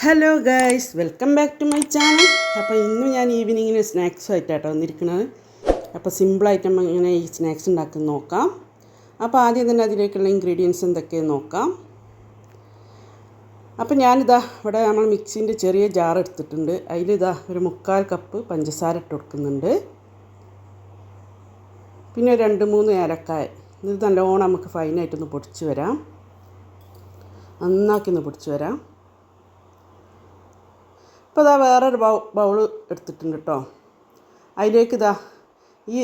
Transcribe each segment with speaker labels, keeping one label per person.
Speaker 1: Hello guys, welcome back to my channel. അപ്പോൾ ഇന്ന് ഞാൻ ഈവനിങ്ങിന് സ്നാക്സുമായിട്ടാണ് വന്നിരിക്കുന്നത്. അപ്പോൾ സിമ്പിളായിട്ട് നമ്മൾ ഇങ്ങനെ ഈ സ്നാക്സ് ഉണ്ടാക്കുന്ന നോക്കാം. അപ്പോൾ ആദ്യം തന്നെ അതിലേക്കുള്ള ഇൻഗ്രീഡിയൻസ് എന്തൊക്കെയെന്ന് നോക്കാം. അപ്പോൾ ഞാനിതാ ഇവിടെ നമ്മൾ മിക്സിൻ്റെ ചെറിയ ജാർ എടുത്തിട്ടുണ്ട്. അതിലിതാ ഒരു 3/4 കപ്പ് പഞ്ചസാര ഇട്ട് കൊടുക്കുന്നുണ്ട്. പിന്നെ 2-3 ഏലക്കായ. ഇത് നല്ലോണം നമുക്ക് ഫൈനായിട്ടൊന്ന് പൊടിച്ച് വരാം, നന്നാക്കി ഒന്ന് പൊടിച്ച് വരാം. ഇപ്പോൾ ഇതാ വേറൊരു ബൗൾ എടുത്തിട്ടുണ്ട് കേട്ടോ. അതിലേക്ക്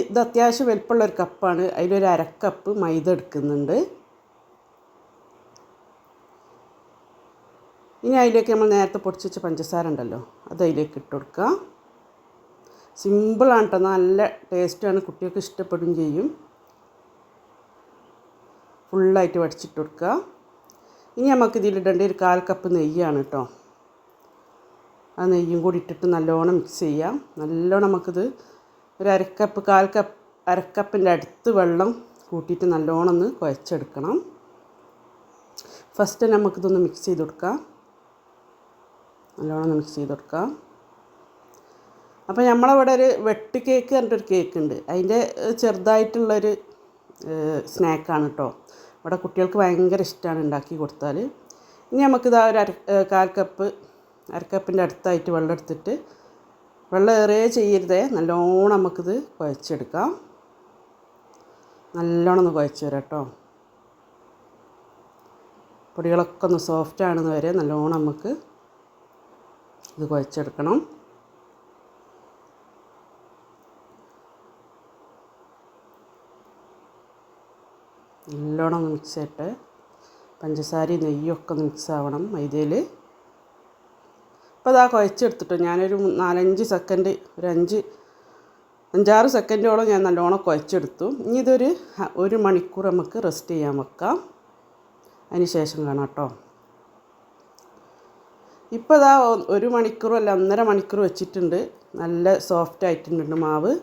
Speaker 1: ഇത് അത്യാവശ്യം വലിപ്പമുള്ളൊരു കപ്പാണ്. അതിലൊരു 1/2 കപ്പ് മൈദ എടുക്കുന്നുണ്ട്. ഇനി അതിലേക്ക് നമ്മൾ നേരത്തെ പൊടിച്ച് വെച്ച പഞ്ചസാര ഉണ്ടല്ലോ, അത് അതിലേക്ക് ഇട്ട് കൊടുക്കുക. സിമ്പിളാണ് കേട്ടോ, നല്ല ടേസ്റ്റാണ്, കുട്ടികൾക്ക് ഇഷ്ടപ്പെടുകയും ചെയ്യും. ഫുള്ളായിട്ട് വടിച്ചിട്ട് കൊടുക്കുക. ഇനി നമുക്ക് ഇതിലിടേണ്ട ഒരു 1/4 കപ്പ് നെയ്യാണ് കേട്ടോ. ആ നെയ്യും കൂടി ഇട്ടിട്ട് നല്ലോണം മിക്സ് ചെയ്യാം. നല്ലോണം നമുക്കിത് ഒരു 1/2 കപ്പ് 1/2 കപ്പിൻ്റെ അടുത്ത് വെള്ളം കൂട്ടിയിട്ട് നല്ലോണം ഒന്ന് കുഴച്ചെടുക്കണം. ഫസ്റ്റ് നമുക്കിതൊന്ന് മിക്സ് ചെയ്ത് കൊടുക്കാം, നല്ലോണം ഒന്ന് മിക്സ് ചെയ്ത് കൊടുക്കാം. അപ്പോൾ നമ്മളവിടെ ഒരു വെട്ട് കേക്ക് പറഞ്ഞിട്ടൊരു കേക്ക് ഉണ്ട്, അതിൻ്റെ ചെറുതായിട്ടുള്ളൊരു സ്നാക്കാണ് കേട്ടോ. ഇവിടെ കുട്ടികൾക്ക് ഭയങ്കര ഇഷ്ടമാണ് ഉണ്ടാക്കി കൊടുത്താൽ. ഇനി നമുക്കിതാ ഒരു 1/4 കപ്പ് 1/2 കപ്പിൻ്റെ അടുത്തായിട്ട് വെള്ളം എടുത്തിട്ട്, വെള്ളം ഏറിയേ ചെയ്യരുതേ, നല്ലോണം നമുക്കിത് കുഴച്ചെടുക്കാം. നല്ലോണം ഒന്ന് കുഴച്ച് വരാം കേട്ടോ. പൊടികളൊക്കെ ഒന്ന് സോഫ്റ്റ് ആണെന്ന് വരെ നല്ലോണം നമുക്ക് ഇത് കുഴച്ചെടുക്കണം. നല്ലോണം ഒന്ന് മിക്സ് ചെയ്തിട്ട് പഞ്ചസാരയും നെയ്യൊക്കെ ഒന്ന് മിക്സ് ആവണം മൈദയിൽ. അപ്പോൾ അതാ കുഴച്ചെടുത്തിട്ടോ. ഞാനൊരു 4-5 സെക്കൻഡ്, ഒരു 5-6 സെക്കൻഡോളം ഞാൻ നല്ലോണം കുഴച്ചെടുത്തു. ഇനി ഇതൊരു 1 മണിക്കൂർ നമുക്ക് റെസ്റ്റ് ചെയ്യാൻ വെക്കാം. അതിന് ശേഷം കാണാം കേട്ടോ. ഇപ്പോൾ ഇതാ 1 മണിക്കൂറും അല്ല 1.5 മണിക്കൂർ വെച്ചിട്ടുണ്ട്. നല്ല സോഫ്റ്റ് ആയിട്ടുണ്ട് മാവ്.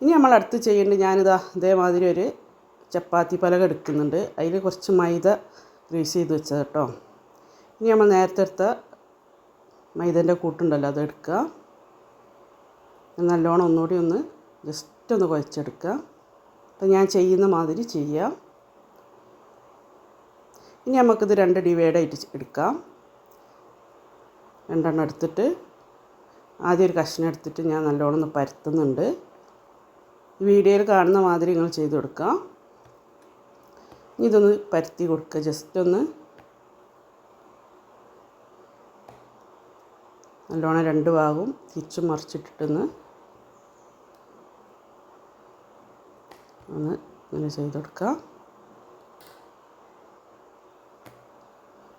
Speaker 1: ഇനി നമ്മൾ അടുത്ത് ചെയ്യേണ്ടത്, ഞാനിതാ ഇതേമാതിരി ഒരു ചപ്പാത്തി പലക എടുക്കുന്നുണ്ട്. അതിൽ കുറച്ച് മൈദ ഗ്രീസ് ചെയ്ത് വെച്ചത് കേട്ടോ. ഇനി നമ്മൾ നേരത്തെ എടുത്ത മൈദേൻ്റെ കൂട്ടുണ്ടല്ലോ, അതെടുക്കുക. നല്ലോണം ഒന്നുകൂടി ഒന്ന് ജസ്റ്റ് ഒന്ന് കുഴച്ചെടുക്കുക. അപ്പോൾ ഞാൻ ചെയ്യുന്ന മാതിരി ചെയ്യാം. ഇനി നമുക്കിത് 2 ഡിവൈഡായിട്ട് എടുക്കാം. 2 എണ്ണം എടുത്തിട്ട് ആദ്യം ഒരു കഷ്ണം എടുത്തിട്ട് ഞാൻ നല്ലോണം ഒന്ന് പരത്തുന്നുണ്ട്. ഈ വീഡിയോയിൽ കാണുന്ന മാതിരി നിങ്ങൾ ചെയ്ത് കൊടുക്കുക. ഇതൊന്ന് പരത്തി കൊടുക്കുക, ജസ്റ്റ് ഒന്ന് നല്ലോണം 2 ഭാഗവും തിരിച്ചും മറിച്ചിട്ടിട്ടൊന്ന് ഇങ്ങനെ ചെയ്ത് കൊടുക്കുക.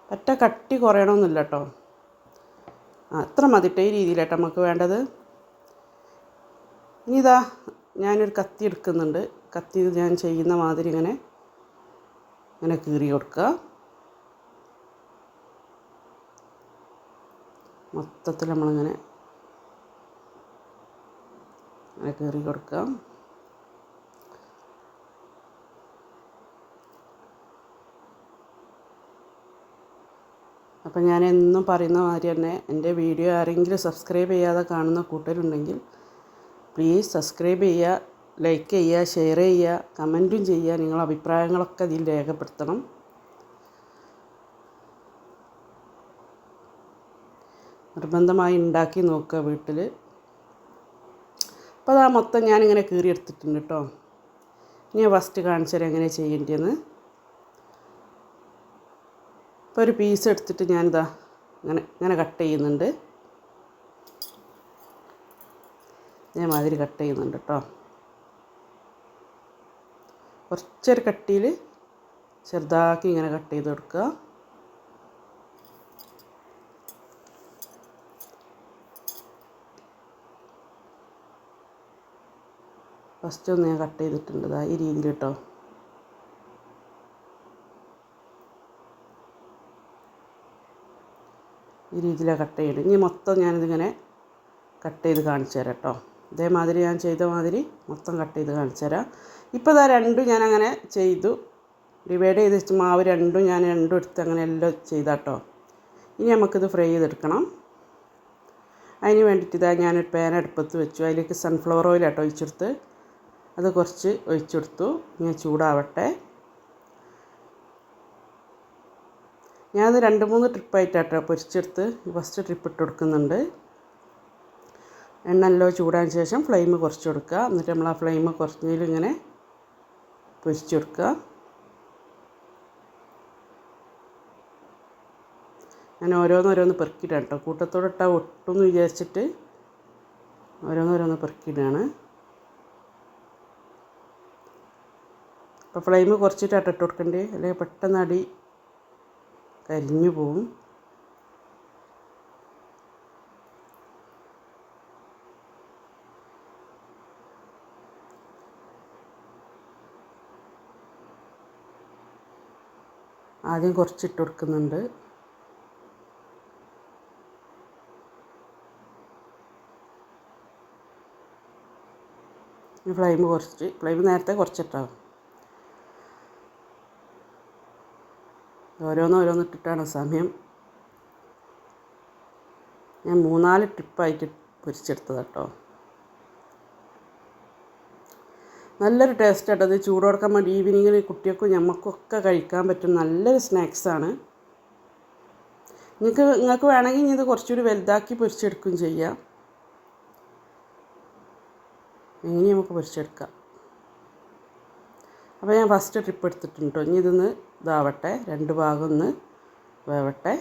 Speaker 1: പറ്റ കട്ടി കുറയണമെന്നില്ല കേട്ടോ, അത്ര മതിട്ടെ. ഈ രീതിയിലാട്ടോ നമുക്ക് വേണ്ടത്. ഇനി ഇതാ ഞാനൊരു കത്തി എടുക്കുന്നുണ്ട്. കത്തി ഞാൻ ചെയ്യുന്ന മാതിരി ഇങ്ങനെ കീറി കൊടുക്കുക. മൊത്തത്തിൽ നമ്മളിങ്ങനെ കീറി കൊടുക്കുക. അപ്പം ഞാൻ എന്നും പറയുന്ന മാതിരി തന്നെ എൻ്റെ വീഡിയോ ആരെങ്കിലും സബ്സ്ക്രൈബ് ചെയ്യാതെ കാണുന്ന കൂട്ടരുണ്ടെങ്കിൽ പ്ലീസ് സബ്സ്ക്രൈബ് ചെയ്യുക, ലൈക്ക് ചെയ്യുക, ഷെയർ ചെയ്യുക, കമൻറ്റും ചെയ്യുക. നിങ്ങളുടെ അഭിപ്രായങ്ങളൊക്കെ ഇതിൽ രേഖപ്പെടുത്തണം. നിർബന്ധമായി ഉണ്ടാക്കി നോക്കുക വീട്ടിൽ. അപ്പോൾ അതാ മൊത്തം ഞാനിങ്ങനെ കീറിയെടുത്തിട്ടുണ്ട് കേട്ടോ. ഇനി ഞാൻ ഫസ്റ്റ് കാണിച്ചു തരാം എങ്ങനെ ചെയ്യേണ്ടതെന്ന്. ഇപ്പോൾ ഒരു പീസ് എടുത്തിട്ട് ഞാനിതാ ഇങ്ങനെ കട്ട് ചെയ്യുന്നുണ്ട്. ഇതേമാതിരി കട്ട് ചെയ്യുന്നുണ്ട് കേട്ടോ. കുറച്ചൊരു കട്ടിയിൽ ചെറുതാക്കി ഇങ്ങനെ കട്ട് ചെയ്ത് കൊടുക്കുക. ഫസ്റ്റ് ഒന്ന് ഞാൻ കട്ട് ചെയ്തിട്ടുണ്ട് ഈ രീതിയിൽ കേട്ടോ. ഈ രീതിയിലാണ് കട്ട് ചെയ്യുന്നത്. ഇനി മൊത്തം ഞാനിതിങ്ങനെ കട്ട് ചെയ്ത് കാണിച്ചു തരാം കേട്ടോ. ഇതേമാതിരി ഞാൻ ചെയ്ത മാതിരി മൊത്തം കട്ട് ചെയ്ത് കാണിച്ചു തരാം. ഇപ്പോൾ ഇതാ 2 ഞാനങ്ങനെ ചെയ്തു. ഡിവൈഡ് ചെയ്ത് വെച്ച് മാവ് രണ്ടും എടുത്ത് അങ്ങനെ എല്ലാം ചെയ്താട്ടോ. ഇനി നമുക്കിത് ഫ്രൈ ചെയ്തെടുക്കണം. അതിന് വേണ്ടിയിട്ട് ഇതാ ഞാനൊരു പാൻ അടുപ്പത്ത് വെച്ചു. അതിലേക്ക് സൺഫ്ലവർ ഓയിലാട്ടോ ഒഴിച്ചെടുത്ത്. അത് കുറച്ച് ഒഴിച്ചെടുത്തു. ഇനി ചൂടാവട്ടെ. ഞാനത് 2-3 ട്രിപ്പായിട്ടാട്ടോ പൊരിച്ചെടുത്ത്. ഫസ്റ്റ് ട്രിപ്പ് ഇട്ട് കൊടുക്കുന്നുണ്ട്. എണ്ണ എല്ലാം ചൂടാൻ ശേഷം ഫ്ലെയിം കുറച്ച് കൊടുക്കുക. എന്നിട്ട് നമ്മൾ ആ ഫ്ലെയിം കുറഞ്ഞതിൽ ഇങ്ങനെ പൊരിച്ച് കൊടുക്കുക. ഞാൻ ഓരോന്നോരോന്ന് പെറുക്കിയിടാണ് കേട്ടോ. കൂട്ടത്തോടെ ഇട്ടാൽ ഒട്ടുമെന്ന് വിചാരിച്ചിട്ട് ഓരോന്നോരോന്ന് പെറുക്കിയിടാണ്. അപ്പോൾ ഫ്ലെയിം കുറച്ചിട്ടാട്ടോ ഇട്ട് കൊടുക്കണ്ടേ, അല്ലെങ്കിൽ പെട്ടെന്ന് അടി കരിഞ്ഞു പോവും. ആദ്യം കുറച്ചിട്ട് കൊടുക്കുന്നുണ്ട്. ഫ്ലെയിം നേരത്തെ കുറച്ചിട്ടാവും. ഓരോന്നോരോന്നിട്ടിട്ടാണ് സമയം. ഞാൻ 3-4 ട്രിപ്പായിട്ട് പൊരിച്ചെടുത്തത് കേട്ടോ. നല്ലൊരു ടേസ്റ്റ് ആട്ടോ. അത് ചൂട് കൊടുക്കാൻ വേണ്ടി ഈവനിങ്ങിൽ കുട്ടികൾക്കും ഞമ്മക്കൊക്കെ കഴിക്കാൻ പറ്റും നല്ലൊരു സ്നാക്സാണ്. നിങ്ങൾക്ക് വേണമെങ്കിൽ ഇനി ഇത് കുറച്ചുകൂടി വലുതാക്കി പൊരിച്ചെടുക്കുകയും ചെയ്യാം. ഇനി നമുക്ക് പൊരിച്ചെടുക്കാം. അപ്പോൾ ഞാൻ ഫസ്റ്റ് ട്രിപ്പ് എടുത്തിട്ടുണ്ട് കേട്ടോ. ഇനി ഇതൊന്ന് ഇതാവട്ടെ, 2 ഭാഗം ഒന്ന് വേവട്ടെ.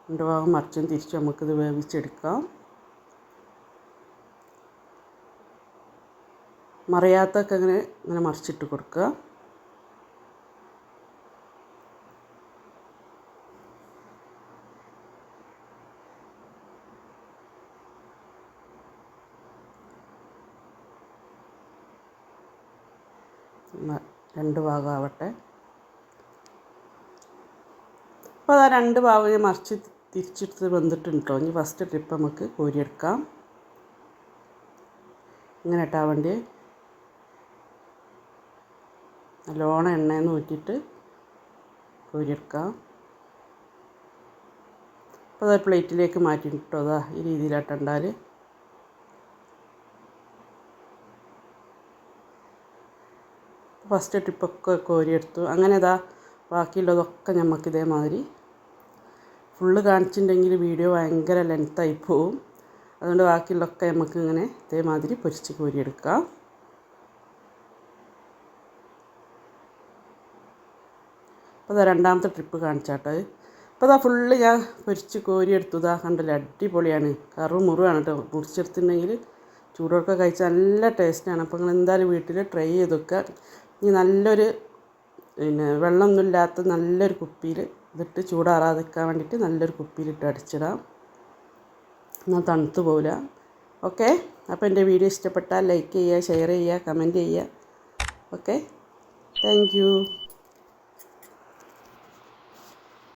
Speaker 1: 2 ഭാഗം മറിച്ചും തിരിച്ചും നമുക്കിത് വേവിച്ചെടുക്കാം. മറിയാത്തൊക്കെ ഇങ്ങനെ മറിച്ചിട്ട് കൊടുക്കുക. രണ്ട് ഭാഗമാവട്ടെ. അപ്പോൾ അതാ 2 ഭാഗം ഞാൻ മറിച്ച് തിരിച്ചെടുത്ത് വെന്തിട്ടുണ്ട് കേട്ടോ. ഇനി ഫസ്റ്റ് ട്രിപ്പ് നമുക്ക് കോരിയെടുക്കാം. ഇങ്ങനെ ഇട്ടാൽ വേണ്ടി നല്ലോണം എണ്ണയെന്ന് ഊറ്റിയിട്ട് കോരിയെടുക്കാം. അപ്പോൾ അത് പ്ലേറ്റിലേക്ക് മാറ്റിയിട്ടോ. അതാ ഈ രീതിയിലാട്ടുണ്ടാൽ ഫസ്റ്റ് ട്രിപ്പൊക്കെ കോരിയെടുത്തു. അങ്ങനെ ഇതാ ബാക്കിയുള്ളതൊക്കെ നമുക്ക് ഇതേമാതിരി ഫുള്ള് കാണിച്ചിട്ടുണ്ടെങ്കിൽ വീഡിയോ ഭയങ്കര ലെങ്ത്തായി പോവും. അതുകൊണ്ട് ബാക്കിയുള്ളതൊക്കെ നമുക്ക് ഇങ്ങനെ ഇതേമാതിരി പൊരിച്ച് കോരിയെടുക്കാം. അപ്പോൾ അതാ രണ്ടാമത്തെ ട്രിപ്പ് കാണിച്ചാട്ടോ. അപ്പോൾ അതാ ഫുള്ള് ഞാൻ പൊരിച്ച് കോരിയെടുത്തു. ഇതാ കണ്ടില്ല, അടിപൊളിയാണ്. കറുമുറുവാണ് കേട്ടോ. മുറിച്ചെടുത്തിട്ടുണ്ടെങ്കിൽ ചൂടോടെ കഴിച്ചാൽ നല്ല ടേസ്റ്റാണ്. അപ്പോൾ നിങ്ങൾ എന്തായാലും വീട്ടിൽ ട്രൈ ചെയ്ത് വെക്കുക. ഇനി നല്ലൊരു വെള്ളമൊന്നുമില്ലാത്ത നല്ലൊരു കുപ്പിയിൽ ഇതിട്ട് ചൂടാറാതിരിക്കാൻ വേണ്ടിയിട്ട് നല്ലൊരു കുപ്പിയിലിട്ട് അടിച്ചിടാം. എന്നാൽ തണുത്ത് പോവില്ല. ഓക്കെ, അപ്പോൾ എൻ്റെ വീഡിയോ ഇഷ്ടപ്പെട്ടാൽ ലൈക്ക് ചെയ്യുക, ഷെയർ ചെയ്യുക, കമൻറ്റ് ചെയ്യുക. Okay, thank you.